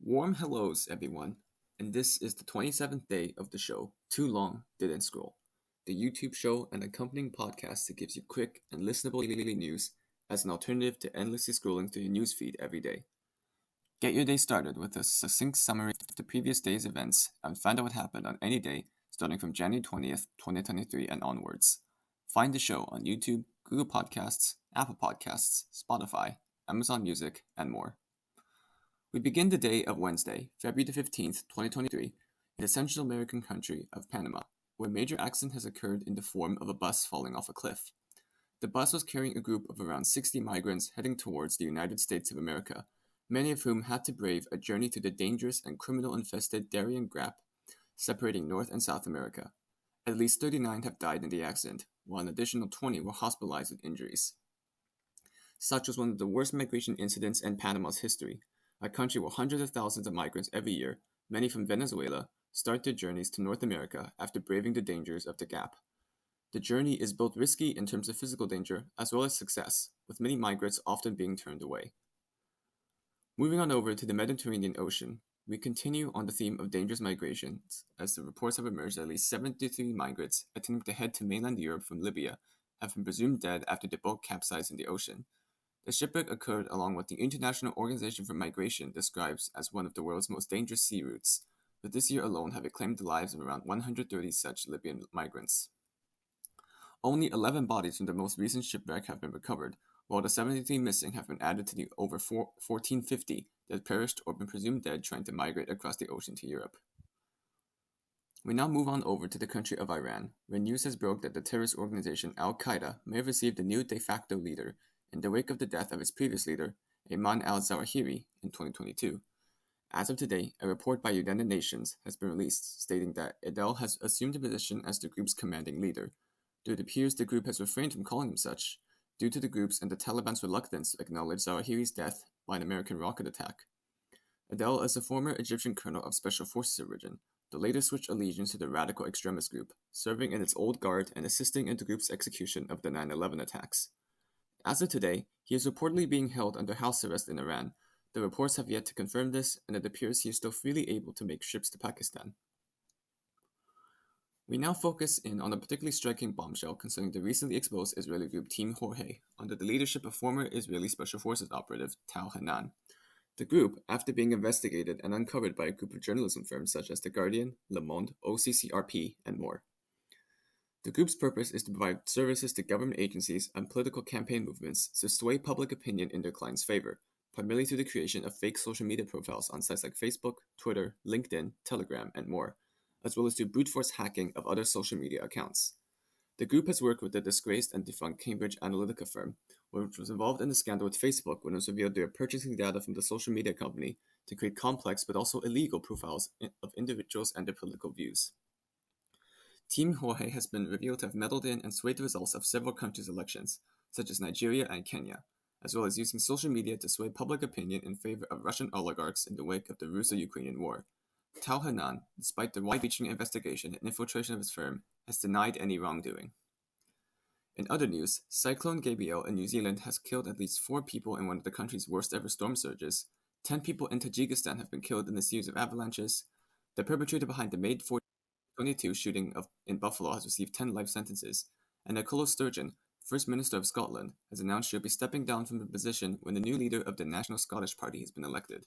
Warm hellos, everyone, and this is the 27th day of the show, Too Long Didn't Scroll, the YouTube show and accompanying podcast that gives you quick and listenable daily news as an alternative to endlessly scrolling through your newsfeed every day. Get your day started with a succinct summary of the previous day's events and find out what happened on any day starting from January 20th, 2023 and onwards. Find the show on YouTube, Google Podcasts, Apple Podcasts, Spotify, Amazon Music, and more. We begin the day of Wednesday, February the 15th, 2023, in the Central American country of Panama, where a major accident has occurred in the form of a bus falling off a cliff. The bus was carrying a group of around 60 migrants heading towards the United States of America, many of whom had to brave a journey through the dangerous and criminal-infested Darien Gap separating North and South America. At least 39 have died in the accident, while an additional 20 were hospitalized with injuries. Such was one of the worst migration incidents in Panama's history, a country where hundreds of thousands of migrants every year, many from Venezuela, start their journeys to North America after braving the dangers of the gap. The journey is both risky in terms of physical danger as well as success, with many migrants often being turned away. Moving on over to the Mediterranean Ocean, we continue on the theme of dangerous migrations, as the reports have emerged that at least 73 migrants attempting to head to mainland Europe from Libya have been presumed dead after the boat capsized in the ocean. The shipwreck occurred along what the International Organization for Migration describes as one of the world's most dangerous sea routes, but this year alone have claimed the lives of around 130 such Libyan migrants. Only 11 bodies from the most recent shipwreck have been recovered, while the 73 missing have been added to the over 1,450 that perished or been presumed dead trying to migrate across the ocean to Europe. We now move on over to the country of Iran, where news has broke that the terrorist organization al-Qaeda may have received a new de facto leader in the wake of the death of its previous leader, Ayman al-Zawahiri, in 2022. As of today, a report by United Nations has been released stating that al-Adel has assumed a position as the group's commanding leader, though it appears the group has refrained from calling him such, due to the group's and the Taliban's reluctance to acknowledge Zawahiri's death by an American rocket attack. Adel is a former Egyptian colonel of Special Forces origin, the later switched allegiance to the radical extremist group, serving in its old guard and assisting in the group's execution of the 9/11 attacks. As of today, he is reportedly being held under house arrest in Iran. The reports have yet to confirm this, and it appears he is still freely able to make trips to Pakistan. We now focus in on a particularly striking bombshell concerning the recently exposed Israeli group Team Jorge, under the leadership of former Israeli Special Forces operative Tal Hanan. The group, after being investigated and uncovered by a group of journalism firms such as The Guardian, Le Monde, OCCRP, and more. The group's purpose is to provide services to government agencies and political campaign movements to sway public opinion in their clients' favor, primarily through the creation of fake social media profiles on sites like Facebook, Twitter, LinkedIn, Telegram, and more, as well as through brute force hacking of other social media accounts. The group has worked with the disgraced and defunct Cambridge Analytica firm, which was involved in the scandal with Facebook when it was revealed they were purchasing data from the social media company to create complex but also illegal profiles of individuals and their political views. Team Jorge has been revealed to have meddled in and swayed the results of several countries' elections, such as Nigeria and Kenya, as well as using social media to sway public opinion in favor of Russian oligarchs in the wake of the Russo-Ukrainian war. Tal Hanan, despite the wide-reaching investigation and infiltration of his firm, has denied any wrongdoing. In other news, Cyclone Gabrielle in New Zealand has killed at least 4 people in one of the country's worst-ever storm surges. 10 people in Tajikistan have been killed in a series of avalanches. The perpetrator behind the May 2022 shooting in Buffalo has received 10 life sentences, and Nicola Sturgeon, First Minister of Scotland, has announced she'll be stepping down from the position when the new leader of the National Scottish Party has been elected.